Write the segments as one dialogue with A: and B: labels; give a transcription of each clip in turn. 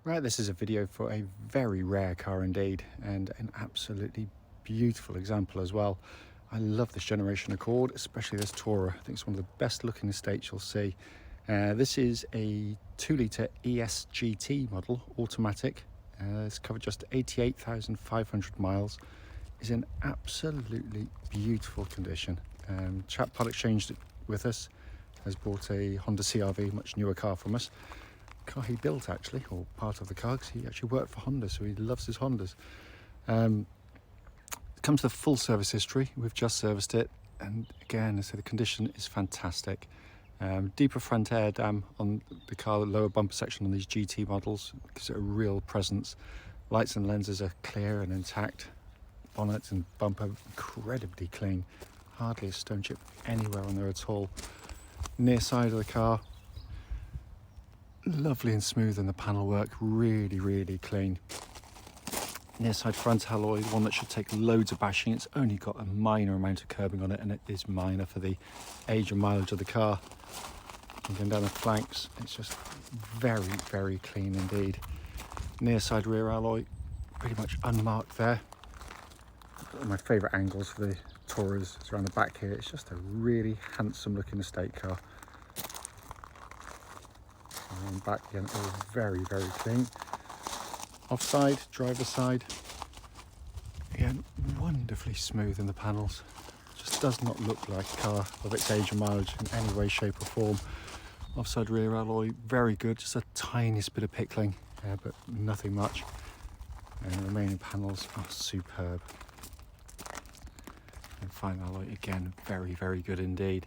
A: Right, this is a video for a very rare car indeed, and an absolutely beautiful example as well. I love this generation Accord, especially this Tourer. I think it's one of the best looking estates you'll see. This is a 2-litre ESGT model, automatic. It's covered just 88,500 miles. Is in absolutely beautiful condition. Chap part exchanged it with us, has bought a Honda CR-V, much newer car from us. Car he built actually, or part of the car, because he actually worked for Honda, so he loves his Hondas. It comes with a full service history. We've just serviced it, and again, I say the condition is fantastic. Deeper front air dam on the car, the lower bumper section on these GT models gives it a real presence. Lights and lenses are clear and intact. Bonnet and bumper incredibly clean. Hardly a stone chip anywhere on there at all. Near side of the car, lovely and smooth in the panel work, really clean. Near side front alloy, one that should take loads of bashing. It's only got a minor amount of curbing on it, and it is minor for the age and mileage of the car. And going down the flanks, it's just very clean indeed. Near side rear alloy, pretty much unmarked there. One of my favourite angles for the Tourers is around the back here. It's just a really handsome looking estate car. And back again, all very clean. Offside, driver's side, again wonderfully smooth in the panels. Just does not look like a car of its age and mileage in any way, shape or form. Offside rear alloy, very good, just a tiniest bit of pickling, but nothing much. And the remaining panels are superb. And fine alloy, again, very good indeed.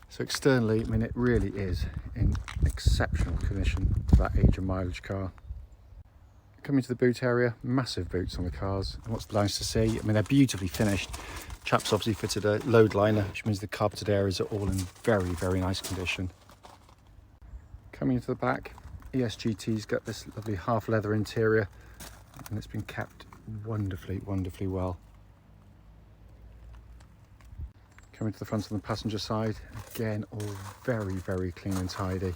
A: So externally, I mean, it really is in exceptional condition for that age and mileage car. Coming to the boot area, massive boots on the cars. And what's nice to see, I mean, they're beautifully finished. Chap's obviously fitted a load liner, which means the carpeted areas are all in very nice condition. Coming into the back, ESGT's got this lovely half leather interior, and it's been kept wonderfully well. Coming to the front on the passenger side, again, all very clean and tidy.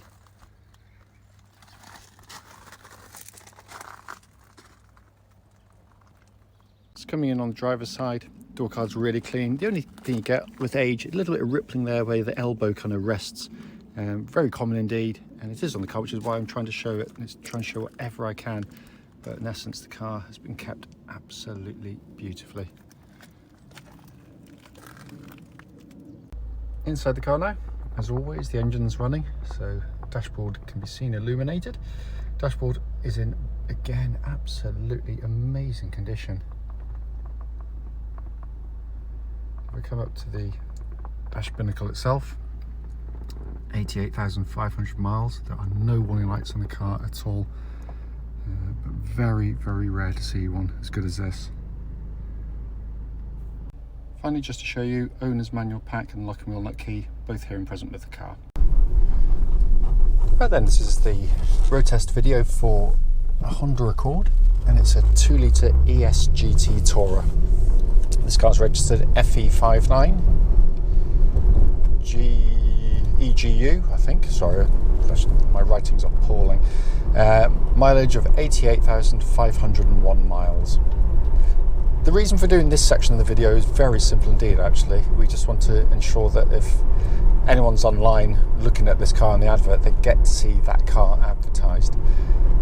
A: It's coming in on the driver's side, door card's really clean. The only thing you get with age, a little bit of rippling there where the elbow kind of rests. Very common indeed, and it is on the car, which is why I'm trying to show it, and it's trying to show whatever I can. But in essence, the car has been kept absolutely beautifully. Inside the car now, as always, the engine's running, so dashboard can be seen illuminated. Dashboard is in, again, absolutely amazing condition. If we come up to the dash binnacle itself, 88,500 miles. There are no warning lights on the car at all, but very rare to see one as good as this. Finally, just to show you, owner's manual pack and lock and wheel nut key, both here and present with the car. Right then, this is the road test video for a Honda Accord, and it's a 2-litre ESGT Tourer. This car's registered FE59EGU, I think. Sorry, my writing's appalling. Mileage of 88,501 miles. The reason for doing this section of the video is very simple indeed, actually. We just want to ensure that if anyone's online looking at this car in the advert, they get to see that car advertised.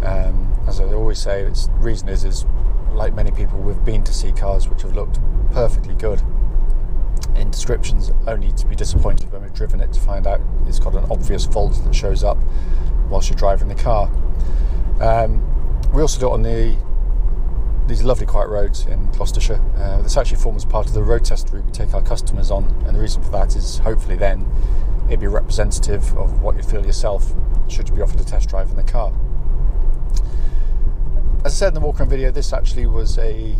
A: As I always say, the reason is like many people, we've been to see cars which have looked perfectly good in descriptions, only to be disappointed when we've driven it to find out it's got an obvious fault that shows up whilst you're driving the car. We also do it on these lovely quiet roads in Gloucestershire. This actually forms part of the road test route we take our customers on, and the reason for that is hopefully then it'd be representative of what you'd feel yourself should you be offered a test drive in the car. As I said in the walk-around video, this actually was a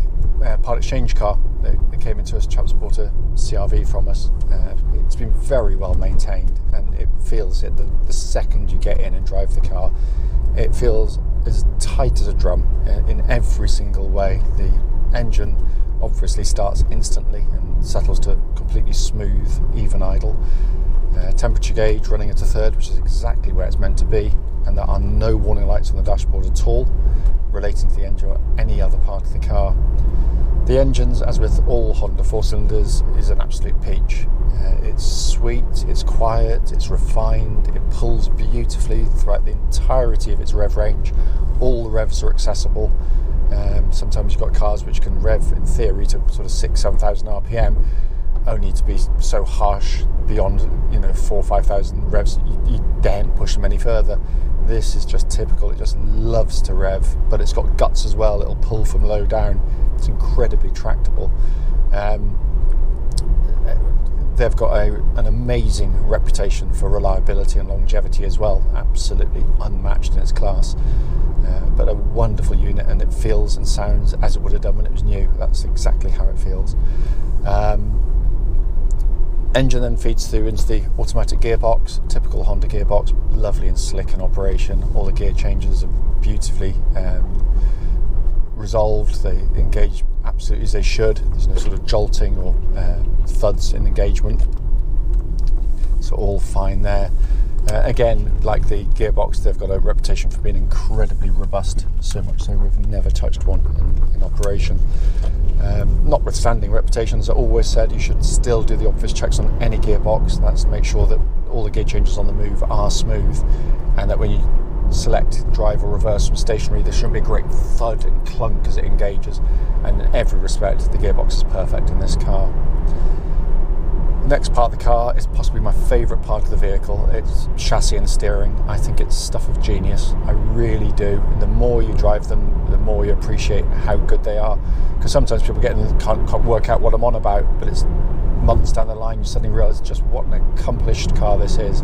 A: part exchange car that came into us. Chaps bought a CR-V from us. It's been very well maintained, and it feels it the second you get in and drive the car, it feels as tight as a drum in every single way. The engine obviously starts instantly and settles to completely smooth, even idle. Temperature gauge running at a third, which is exactly where it's meant to be, and there are no warning lights on the dashboard at all. relating to the engine or any other part of the car. The engines, as with all Honda 4-cylinders, is an absolute peach. It's sweet, it's quiet, it's refined, it pulls beautifully throughout the entirety of its rev range. All the revs are accessible. Sometimes you've got cars which can rev in theory to sort of 6,000-7,000 RPM, only to be so harsh beyond 4,000 or 5,000 revs you daren't push them any further. This is just typical. It just loves to rev, but it's got guts as well. It'll pull from low down. It's incredibly tractable. They've got an amazing reputation for reliability and longevity as well. Absolutely unmatched in its class. But a wonderful unit, and it feels and sounds as it would have done when it was new. That's exactly how it feels. Engine then feeds through into the automatic gearbox, typical Honda gearbox, lovely and slick in operation. All the gear changes are beautifully resolved. They engage absolutely as they should. There's no sort of jolting or thuds in engagement. So all fine there. Again, like the gearbox, they've got a reputation for being incredibly robust, so much so we've never touched one in operation. Notwithstanding reputation, as I always said, you should still do the obvious checks on any gearbox. That's to make sure that all the gear changes on the move are smooth, and that when you select drive or reverse from stationary, there shouldn't be a great thud and clunk as it engages. And in every respect, the gearbox is perfect in this car. The next part of the car is possibly my favourite part of the vehicle. It's chassis and steering. I think it's stuff of genius. I really do. And the more you drive them, the more you appreciate how good they are. Because sometimes people get in and can't work out what I'm on about, but it's months down the line you suddenly realise just what an accomplished car this is.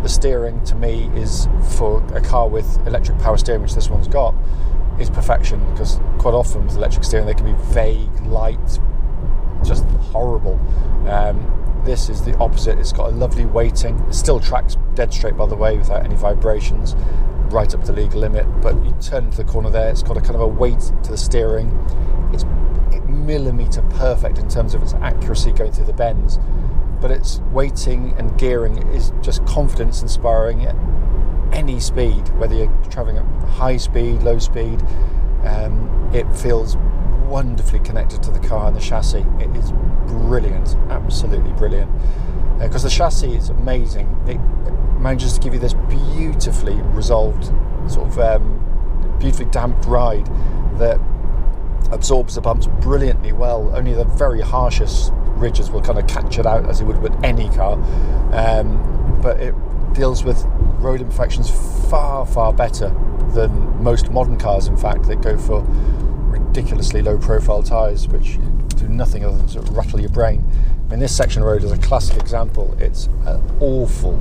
A: The steering, to me, is for a car with electric power steering, which this one's got, is perfection. Because quite often with electric steering they can be vague, light, just horrible. This is the opposite. It's got a lovely weighting. It still tracks dead straight, by the way, without any vibrations, right up to the legal limit. But you turn into the corner there, it's got a kind of a weight to the steering. It's millimetre perfect in terms of its accuracy going through the bends. But its weighting and gearing is just confidence inspiring at any speed, whether you're travelling at high speed, low speed. It feels wonderfully connected to the car and the chassis. It is brilliant, absolutely brilliant, because the chassis is amazing. It manages to give you this beautifully resolved, sort of beautifully damped ride that absorbs the bumps brilliantly well. Only the very harshest ridges will kind of catch it out, as it would with any car, but it deals with road imperfections far better than most modern cars, in fact, that go for ridiculously low profile tyres which do nothing other than sort of rattle your brain. I mean, this section of road is a classic example. It's an awful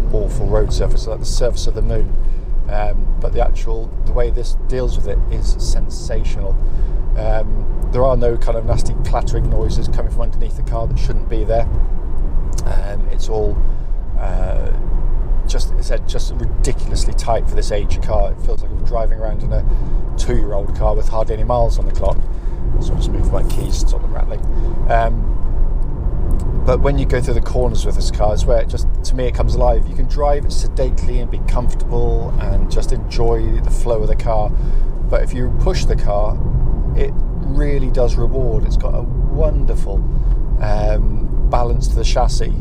A: road surface, like the surface of the moon, but the way this deals with it is sensational. There are no kind of nasty clattering noises coming from underneath the car that shouldn't be there. It's all just ridiculously tight for this age of car. It feels like I'm driving around in a 2-year-old car with hardly any miles on the clock. So I'll just move my keys to stop them rattling. But when you go through the corners with this car, it's where to me it comes alive. You can drive it sedately and be comfortable and just enjoy the flow of the car. But if you push the car, it really does reward. It's got a wonderful balance to the chassis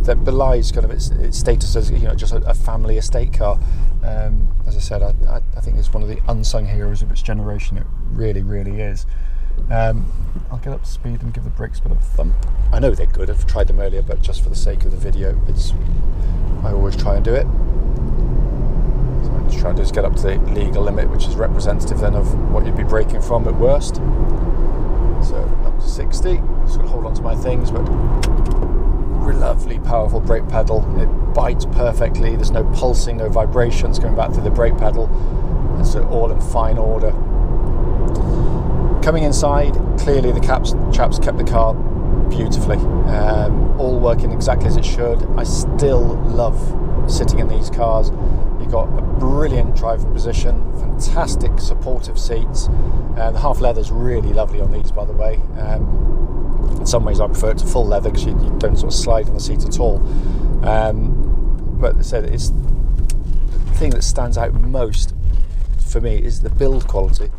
A: that belies kind of its status as just a family estate car. As I said, I think it's one of the unsung heroes of its generation. It really is. I'll get up to speed and give the brakes a bit of a thump. I know they're good. I've tried them earlier, but just for the sake of the video, I always try and do it. So I'm just trying to just get up to the legal limit, which is representative then of what you'd be braking from at worst. So up to 60. Just going to hold on to my things, but lovely powerful brake pedal. It bites perfectly. There's no pulsing, no vibrations going back through the brake pedal. It's all in fine order. Coming inside, clearly the chaps kept the car beautifully, all working exactly as it should. I still love sitting in these cars. You've got a brilliant driving position, fantastic supportive seats, and the half leather is really lovely on these, by the way. In some ways I prefer it to full leather because you don't sort of slide on the seat at all. But as I said, it's the thing that stands out most for me is the build quality.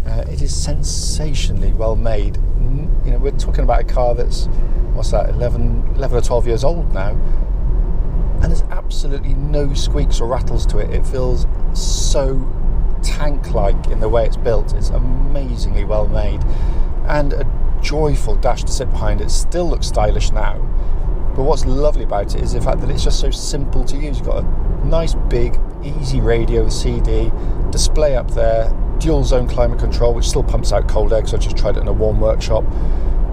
A: It is sensationally well made. You know, we're talking about a car that's, what's that, 11 or 12 years old now, and there's absolutely no squeaks or rattles to it. It feels so tank-like in the way it's built. It's amazingly well made, and a joyful dash to sit behind. It still looks stylish now, but what's lovely about it is the fact that it's just so simple to use. You've got a nice big easy radio with CD, display up there, dual zone climate control, which still pumps out cold air because I just tried it in a warm workshop.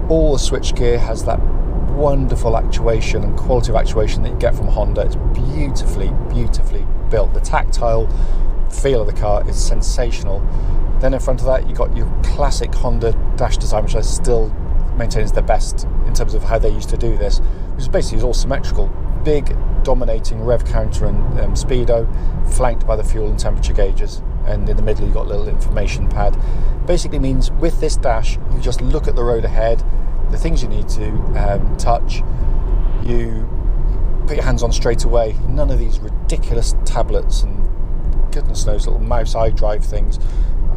A: All the switch gear has that wonderful actuation and quality of actuation that you get from Honda. It's beautifully built. The tactile feel of the car is sensational. Then in front of that, you've got your classic Honda dash design, which I still maintain is the best in terms of how they used to do this, which is basically all symmetrical. Big, dominating rev counter and speedo, flanked by the fuel and temperature gauges. And in the middle, you've got a little information pad. Basically means with this dash, you just look at the road ahead, the things you need to touch, you put your hands on straight away. None of these ridiculous tablets and goodness knows little mouse iDrive things.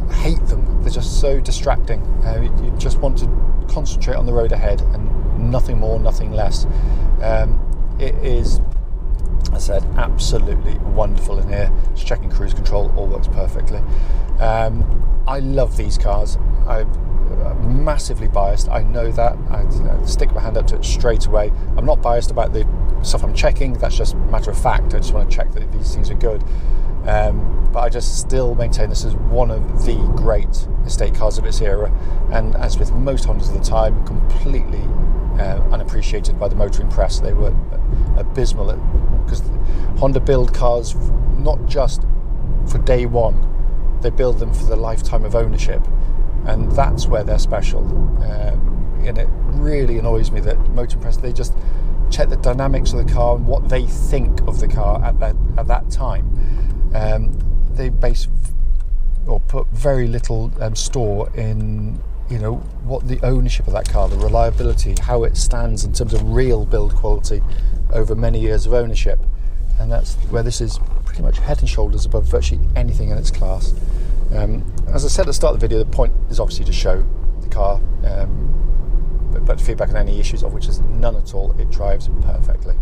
A: I hate them. They're just so distracting. You just want to concentrate on the road ahead and nothing more, nothing less. It is, as I said, absolutely wonderful in here. Just checking cruise control, all works perfectly. I love these cars. I'm massively biased, I know that. I stick my hand up to it straight away. I'm not biased about the stuff I'm checking, that's just a matter of fact. I just want to check that these things are good. But I just still maintain this is one of the great estate cars of its era, and as with most Hondas of the time, completely unappreciated by the motoring press. They were abysmal, because Honda build cars not just for day one, they build them for the lifetime of ownership, and that's where they're special. And it really annoys me that motoring press, they just check the dynamics of the car and what they think of the car at that time. They base or put very little store in, you know, what the ownership of that car, the reliability, how it stands in terms of real build quality over many years of ownership. And that's where this is pretty much head and shoulders above virtually anything in its class. As I said at the start of the video, the point is obviously to show the car, but feedback on any issues, of which is none at all. It drives perfectly.